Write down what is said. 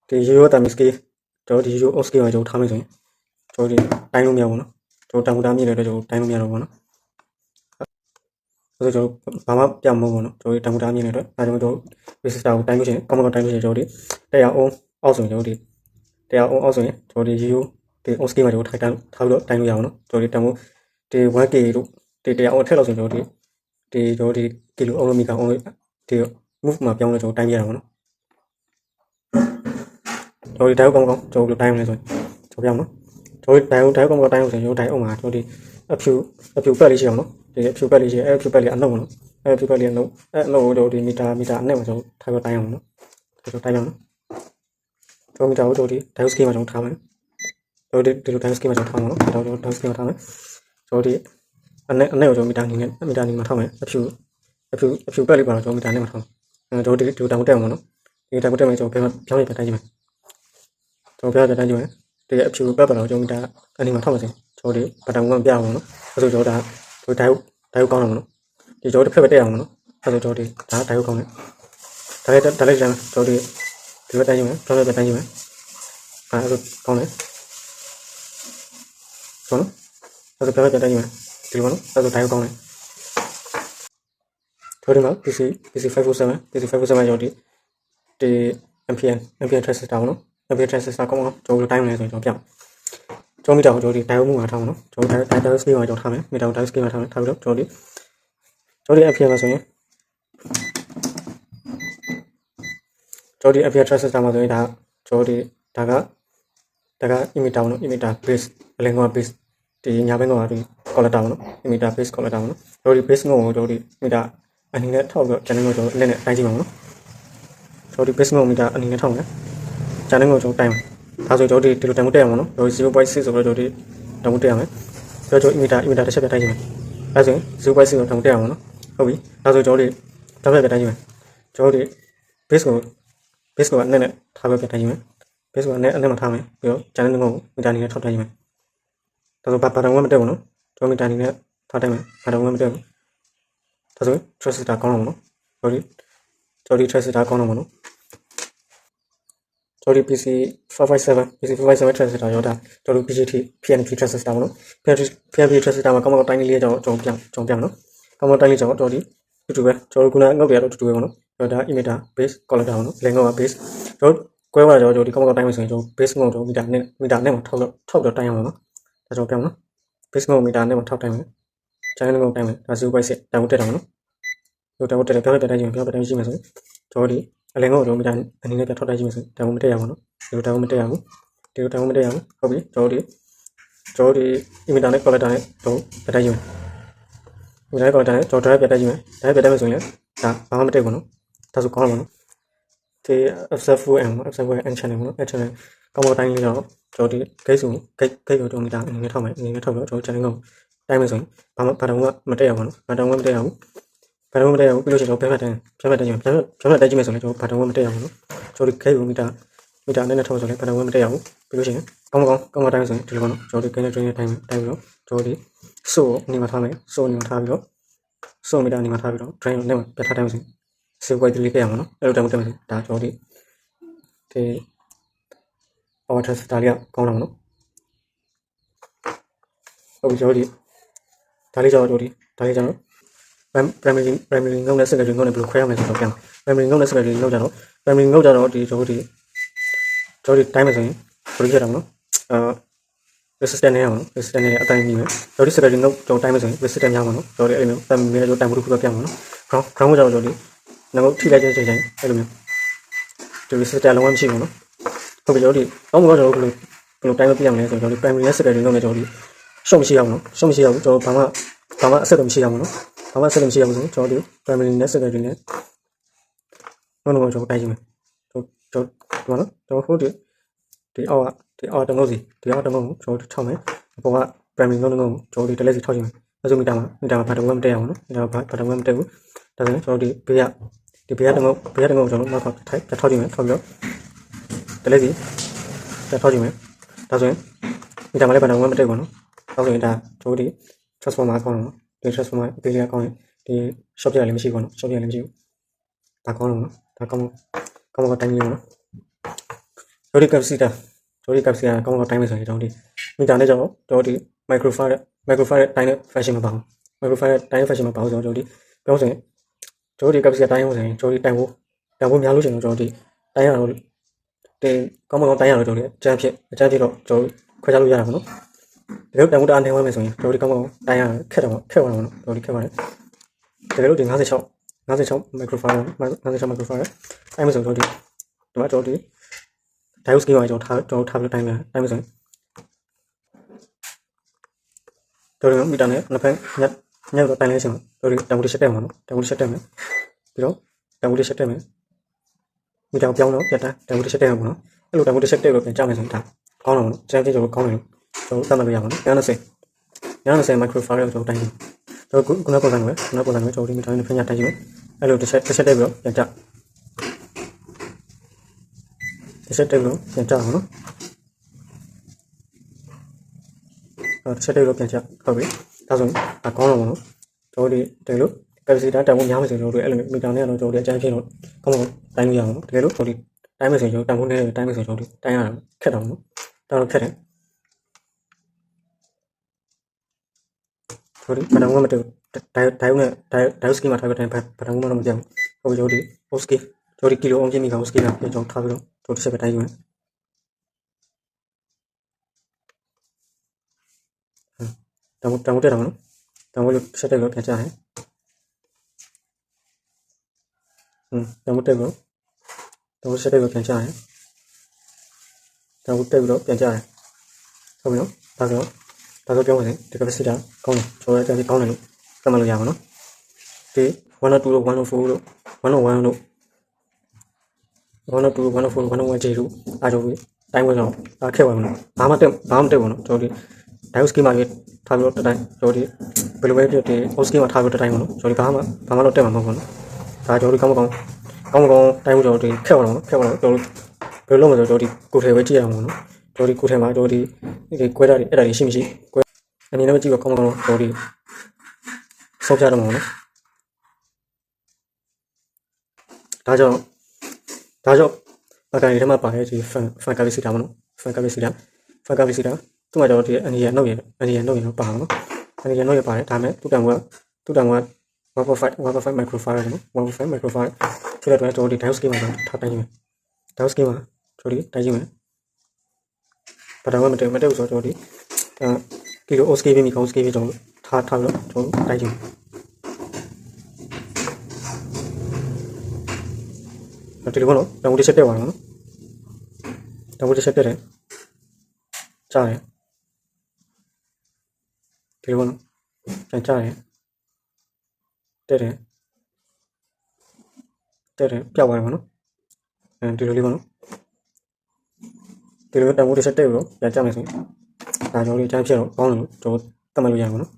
ဒီရိုးရိုးတာမစ်စကေကျွန်တော်ဒီရိုး off scale ကကျွန်တော်ထားမယ်ဆိုရင်ကျွန်တော်ဒီတိုင်းလို့မရဘူးနော်ကျွန်တော်တန်ဖိုးတာမြင့်တဲ့အတွက်ကျွန်တော်တိုင်းလို့မရတော့ဘူးနော်ဆိုတော့ကျွန်တော်ဘာမှပြမလို့ပေါ့နော်ကျွန်တော်တန်ဖိုးတာမြင့်တဲ့အတွက်အဲကျွန်တော် resistor ကိုတိုင်းလို့ရှိရင်ကောင်းကောင်းတိုင်းလို့ရှိရင်ကျွန်တော်ဒီတရားအောင်အောက်ဆိုရင်ကျွန်တော်ဒီတရားအောင်အောက်ဆိုရင်ကျွန်တော်ဒီရိုးဒီ off scale မှာကျွန်တော်ထားပြီးတော့တိုင်းလို့ရအောင်နော်ကျွန်တော်ဒီတန်ဖိုးဒီ 1k တို့ဒီတရားအောင်အထက်လောက်ဆိုရင်ကျွန်တော်ကျွန်တော်ဒီကီလိုအော်မီတာအောင်ဒီ move မှာပြောင်းလို့ကျွန်တော်တိုင်းပြရတာပေါ့နော်ကျွန်တော်ဒီတိုင်းကောင်းကောင်းကျွန်တော်တိုင်းမလဲဆိုရင်ကျွန်တော်ပြောင်းနော်ကျွန်တော်တိုင်းကောင်းကောင်းတိုင်းလို့ဆိုရင်ကျွန်တော်တိုင်းအောင်မှာကျွန်တော်ဒီအဖြူပက်လေးရှိအောင်နော်ဒီအဖြူပက်လေးရှိအဖြူပက်လေးအနှုတ်နော်အဖြူပက်လေးအနှုတ်အနှုတ်ကိုကျွန်တော်ဒီမီတာအနက်မှာကျွန်တော်ထားပြီးတိုင်းအောင်နော်ကျွန်တော်တိုင်းအောင်နော်ကျွန်တော်မီတာကိုကျွန်တော်ဒီ diode scale မှာကျွန်တော်ထားမယ်ကျွန်တော်ဒီလို diode scale မှာကျွန်တော်ထားမှာနော်ကျွန်တော် diode scale မှာထားမယ်ကျွန်တော်ဒီအနက်ကိုကျွန်တော်မီတာနေမှာထားမယ်အဖြူပက်လေးပါတော့ကျွန်တော်မီတာနဲ့မှာထားကျွန်တော်ဒီတောင်တက်အောင်နော်ဒီတောင်တက်မယ်ကျွန်တော်ပြောင်းရပြတိုင်းကြည့်မယ်ကျွန်တော်ပြောင်းရပြတိုင်းကြည့်မယ်ဒီအဖြူပက်ပါတော့ကျွန်တော်မီတာအနေမှာထားမှာစင်ကျွန်တော်ဒီဘတ်တန်ကပြအောင်နော်အဲဆိုကျွန်တော်ဒါdiodeကောင်းအောင်နော်ဒီကျွန်တော်တစ်ဖက်ပဲတက်အောင်နော်အဲဆိုကျွန်တော်ဒီဒါ diode ကောင်းတယ်ဒါလည်းကျွန်တော်ဒီဘက်တိုင်းကြည့်မယ်ပြောင်းရပြတိုင်းကြည့်မယ်အဲဆိုကောင်းတယ်ဆိုနော်အဲဆိုပြောင်းရပြတိုင်းကြည့်မယ်ဒီလိုနော်အဲဆို diode ကောင်းတယ်တို့ဒီမှာ PC 547ရောက်ဒီ ampere transistor ပေါ့နော် ampere transistor ကောင်းအောင်ကျွန်တော်တိုင်းမယ်ဆိုရင်ကျွန်တော်ပြကျွန်တော်မီတာကိုကျွန်တော်ဒီ diode မှုမှာထားအောင်နော်ကျွန်တော် diode scale မှာကျွန်တော်ထားမယ်မီတာကို diode scale မှာထားမယ်ထားပြီးတော့ကျွန်တော်ဒီ ampere မှာဆိုရင်ကျွန်တော်ဒီ ampere transistor မှာဆိုရင်ဒါကျွန်တော်ဒီဒါက emitter ပေါ့နော် emitter base အလင်းကောင် base ဒီညာဘက်ကဒီ collector ပေါ့နော် emitter base collector ပေါ့နော်ကျွန်တော်ဒီ base ကိုကျွန်တော်ဒီ emitter အနေနဲ့ထောက်ပြီးတော့ channel ကိုကျွန်တော်လက်နဲ့တိုင်းကြည့်မှာပေါ့နော်ကျွန်တော်ဒီ base ကို emitter အနေနဲ့ထောက်မယ် channel ကိုကျွန်တော်တိုင်းမယ်ဒါဆိုကျွန်တော်ဒီလိုတန်ဖိုးတက်အောင်နော်ကျွန်တော် 0.6 ဆိုတော့ကျွန်တော်ဒီတန်ဖိုးတက်ရမယ်ပြီးတော့ကျွန်တော် emitter တစ်ချက်ပြတိုင်းကြည့်မယ်အဲဆိုရင် 0.6 ကိုတန်ဖိုးတက်အောင်နော်ဟုတ်ပြီဒါဆိုကျွန်တော်ဒီတစ်ဖက်ပြတိုင်းကြည့်မယ်ကျွန်တော်ဒီ base ကိုအနက်နဲ့ထားပြီးပြတိုင်းကြည့်မယ် base ကိုအနက်မှာထားမယ်ပြီးတော့ channel ကို emitter အနေနဲ့ထောက်တိုင်းကြည့်မယ်ဒါဆိုဘာတန်ဖိုးမတက်ဘူးနော်ကျွန်တော် emitter အနေနဲ့ထားတိုင်းမယ်ဘာတန်ဖိုးမတက်ဘူးဒါဆို transistor ကောင်းအောင်နော်ကျွန်တော်ဒီ transistor ကောင်းအောင်နော်ကျွန်တော်ဒီ PC 557 transistor ရောဒါကျွန်တော် PGT PNP transistor ပေါ့နော် PNP transistor မှာကောင်းကောင်းတိုင်းလေးကျွန်တော်ပြောင်းနော်ကောင်းကောင်းတိုင်းလေးကျွန်တော်ဒီတူပဲကျွန်တော်ခုနငုတ်တွေတော့တူပဲပေါ့နော်ကျွန်တော်ဒါ emitter base collector ပေါ့နော်လင်ငုတ်က base ကျွန်တော်ကွဲသွားကျွန်တော်ဒီကောင်းကောင်းတိုင်းမယ်ဆိုရင်ကျွန်တော် base ငုတ်တော့ meter နဲ့မှာထောက်တော့တိုင်းအောင်နော်ဒါကျွန်တော်ပြောင်းနော် base ငုတ် meter နဲ့မှာထောက်တိုင်းမယ် channel ငုတ်တိုင်းမယ်ဒါ 0.6 တန်ဖိုးတက်တာပေါ့နော်ကျွန်တော်တက်တယ်ပြောင်းတိုင်းကြည့်မယ်ပြောင်းတိုင်းကြည့်မယ်ဆိုရင်ကျွန်တော်ဒီအလင်ငုတ်တော့ meter အနေနဲ့ပြထောက်တိုင်းကြည့်မယ်ဆိုရင်တန်ဖိုးမတက်ရဘူးနော်ဒီလိုတန်ဖိုးမတက်ရဘူးဟုတ်ပြီကျွန်တော်ဒီ emitter နဲ့ collector နဲ့တော့ပြတိုင်းကြည့်မယ် emitter နဲ့ collector နဲ့ကျွန်တော် drive ပြတိုင်းကြည့်မယ် drive ပြတိုင်းမယ်ဆိုရင်ဒါဘာမှမတက်ဘူးနော်ဒါဆိုကောင်းမှာနော်ဒီ observer n channel ပေါ့နော် n channel ကောင်းကောင်းတိုင်းလေးတော့ကျွန်တော်ဒီ gate ကို gate ကိုကျွန်တော် meter အနေနဲ့ထောက်မယ်အနေနဲ့ထောက်ပြီးတော့ကျွန်တော် channel ကိုတိုင်းမယ်ဆိုရင်ဘာတောင်မှမတက်ရဘူးနော်ဘာတောင်မှမတက်ရဘူးပြီးလို့ရှိရင်ကျွန်တော်ပြန်ဖက်တိုင်းကြည့်မယ်တိုင်းကြည့်မယ်ဆိုရင်ကျွန်တော်ဘာတောင်မှမတက်ရဘူးနော်ကျွန်တော်ဒီ gate ကို meter နဲ့ထောက်ဆိုရင်ဘာတောင်မှမတက်ရဘူးပြီးလို့ရှိရင်ကောင်းတိုင်းဆိုရင်ဒီလိုပေါ့နော်ကျွန်တော်ဒီ gate နဲ့ drain နဲ့တိုင်းပြီးတော့ကျွန်တော်ဒီ source အနေမှာထားမယ် source အနေမှာထားပြီးတော့ source meter အနေမှာထားပြီးတော့ drain နဲ့ပြထားတိုင်းဆိုရင်0.3လေးခဲ့ရမှာနော်အဲ့လိုတိုင်းမယ်ဒါကျွန်တော်ဒီ power transistor လေးကကောင်းတာပေါ့နော်ဟုတ်ပြီကျွန်တော်ဒီဒါလေးကျွန်တော် primary node နဲ့ secondary node နဲ့ဘယ်လိုခွဲရမလဲဆိုတော့ပြန် primary node နဲ့ secondary node ကြတော့ primary node ကြတော့ဒီကျွန်တော်ဒီတိုင်းမယ်ဆိုရင်ဘယ်လိုရတာမလို့resistance နဲ့ရအောင်နော် resistance နဲ့အတိုင်းပြီးမယ်ကျွန်တော်ဒီ secondary node ကျွန်တော်တိုင်းမယ်ဆိုရင် resistance ရအောင်နော်ကျွန်တော်ဒီအဲ့လိုမျိုး primary နဲ့ကျွန်တော်တိုင်းမှုတစ်ခုပဲပြအောင်နော် ground ကိုကြတော့ကျွန်တော်ဒီနောက်ထိလိုက်တဲ့ချိန်အဲ့လိုမျိုးဒီ resistance လုံးဝမရှိဘူးနော်ဟုတ်ပြီကျွန်တော်ဒီအောက်မှာကျွန်တော်ဘယ်လိုတိုင်းမပြရမလဲဆိုတော့ကျွန်တော်ဒီ primary နဲ့ secondary node နဲ့ကျွန်တော်ဒီရှုံးမရှိအောင်နော်ရှုံးမရှိအောင်ကျွန်တော်ဘာမှအဆက်တော့မရှိအောင်နော်ဘာမှအဆက်တော့မရှိအောင်ဆိုကျွန်တော်ဒီ primary နဲ့ secondary နဲ့ကျွန်တော်တိုင်းကြည့်မယ်ကျွန်တော်နော်ကျွန်တော်ဟိုဒီအောက်တငုတ်စီဒီအောက်တငုတ်ကိုကျွန်တော်ထောက်မယ်အပေါ်က primary node ကိုကျွန်တော်ဒီ delete စီထောက်ကြည့်မယ်အဲဆိုမီတာမှာဘာတော့မှမတက်အောင်နော်ဘာတော့မှမတက်ဘူးဒါဆိုရင်ကျွန်တော်ဒီဘေးကတငုတ်ကျွန်တော်နောက်ထောက်ကြည့်မယ်ထောက်ပြီးတော့ delete စီထောက်ကြည့်မယ်ဒါဆိုရင်မီတာမှာလည်းဘာတော့မှမတက်ဘူးနော်ဒါဆိုရင်ဒါကျွန်တော်ဒီ transformer ကောင်းတော့ဒီ transformer အသေးလေးကောင်းရင်ဒီ short ပြလည်းမရှိဘူးနော် short ပြလည်းမရှိဘူးဒါကောင်းတော့နော်ဒါကောင်းတိုင်းလေးနော် 저리 값이다. 저리 값이야. 까먹어 타임에서 저리. 밑에 저 저리 마이크로파일 타임 패션 봐. 마이크로파일 타임 패션 봐. 저리. 병세. 저리 값이야 타임 오세. 저리 타임고. 타임고များလို့ရှင်တော့저리. 타임ရတော့တင်까먹어 타임ရတော့저리. အကျန်းဖြစ်တော့저리 ခွဲခြားလို့ရတာပေါ့နော် တကယ်လို့တန်ဖိုးတအားနေဝဲမယ်ဆိုရင်저리 까먹어 타임ရခက်တော့ခက်သွားတော့저리ခက်ပါတယ်တကယ်လို့ဒီ56 microphone 56 microphone အဲ့မှာဆို저리 ဒီမှာ저리 diode scheme ကိုကျွန်တော်ထားပြီးတိုင်းမယ်ဆိုရင်저리မီတာနဲ့နှစ်ဖက်ညက်တော့တိုင်းလဲရှင်저리တန်ဖိုးတစ်ချက်တက်မှာနော်တန်ဖိုးတစ်ချက်တက်မယ်ပြီးတော့တန်ဖိုးတစ်ချက်တက်မယ်မီတာကိုပြောင်းတော့ပြတ်တာတန်ဖိုးတစ်ချက်တက်မှာပေါ့နော်အဲ့လိုတန်ဖိုးတစ်ချက်တက်လို့ပြန်ကြမယ်ဆိုရင်ဒါကောင်းတော့နော်ကျန်တဲ့ကျွန်တော်ကောင်းတယ်လို့ကျွန်တော်သတ်မှတ်လို့ရပါမယ်90 microphone ကိုကျွန်တော်တိုင်းတယ်ကျွန်တော်ခုနပုံစံပဲကျွန်တော်ဒီမီတာနဲ့ဖက်ညက်တိုင်းကြည့်မယ်အဲ့လိုတစ်ချက်တက်ပြီးတော့ပြန်ကြတစ်ချက်တက်ပြီးတော့ပြန်ကြအောင်နော်တစ်ချက်တက်ပြီးတော့ပြန်ကြဟုတ်ပြီဒါဆိုရင်ဒါကောင်းတော့မလို့ကျွန်တော်ဒီတယ်လို့ capacity တန်ဖိုးများမယ်ဆိုတော့တို့အဲ့လိုမီတာနဲ့တော့ကျွန်တော်ဒီအကျန်းဖြစ်တော့ကောင်းတိုင်းလို့ရအောင်နော်တကယ်လို့ကျွန်တော်ဒီတိုင်းမယ်ဆိုရင်တန်ဖိုးနဲ့တိုင်းမယ်ဆိုရင်ကျွန်တော်ဒီတိုင်းရတာခက်တော့နော်တော်ခက်တယ်저리 바탕 보면 돼. 다이오스 기만 타고 다니 바탕 보면 돼. 거기 저리 오스키 저리 길로 옮기니까 오스키가 좀 타고 저리 셋에 다니면. 다못 되라고. 다못 셋에가 괜찮아. 다못 되고. 다못 셋에가 괜찮아. 다못 되고 괜찮아. 그러면 다서 다섯 병원에 내가 봤을 때ကောင်းတယ်ကျွန်တော်လည်းကောင်းတယ်လို့သတ်မှတ်လို့ရပါတော့ဒီ102လို့104လို့101လို့102 104 101Jလို့အားကြောင့်တိုင်းဝင်တော့ခက်သွားမှာဘာမှတက်ပါဘူးနော်ကျွန်တော်ဒီ diode scheme မှာထားပြီးတော့တိုင်းကျွန်တော်ဒီဘယ်လိုပဲဖြစ်ဒီ host scheme မှာထားပြီးတော့တိုင်းပါနော်ကျွန်တော်ဒီဘာမှတော့တက်မှာမဟုတ်ဘူးနော်ဒါကျွန်တော်ဒီကောင်းတိုင်းဝင်တော့ဒီခက်သွားတော့ကျွန်တော်ဘယ်လိုလုပ်မလဲဆိုတော့ဒီကိုယ်ထဲပဲကြည့်ရအောင်နော်ကျွန်တော်ဒီကိုယ်ထဲမှာကျွန်တော်ဒီကွဲတာတွေအဲ့ဒါတွေရှိမရှိအနေနဲ့ကြည့်တော့ကောင်းတော့ဒီဆောက်ပြတော့မှာနော်ဒါကြောင့်ပကံရီထဲမှာပါတဲ့ဒီ fan capacity မနော် fan capacity သူ့မှာတော့ဒီအနေရနှုတ်ရတော့ပါနော်အနေရနှုတ်ရပါတယ်ဒါမဲ့သူ့တန်က1.5 microfarad နော်1.5 microfarad ဖြစ်တဲ့အတွက်ကျွန်တော်ဒီ diode scheme မှာထားတိုင်းမယ် diode scheme မှာကျွန်တော်ဒီတိုင်းကြည့်မယ်ဘာတော့မတည့်ဘူးဆိုတော့ကျွန်တော်ဒီကီလို OSKB မိကော OSKB ကျွန်တော်ထားလို့ကျွန်တော်တိုင်းချင်ဒီလိုပေါ့နော်တန်ဖိုးတစ်ချက်တက်သွားတယ်နော်တန်ဖိုးတစ်ချက်တက်တယ်ကြားတယ်ဒီလိုပေါ့နော်ပြန်ကြားတယ်တက်တယ်ပြောက်သွားတယ်ပေါ့နော်ဒီလိုလေးပေါ့နော်ဒီလိုတန်ဖိုးတစ်ချက်တက်ပြီးတော့ပြန်ကြားမယ်ဆိုရင်ဒါကျွန်တော်တို့အကျန်းဖြစ်တော့ကောင်းတယ်လို့ကျွန်တော်သတ်မှတ်လို့ရမှာနော်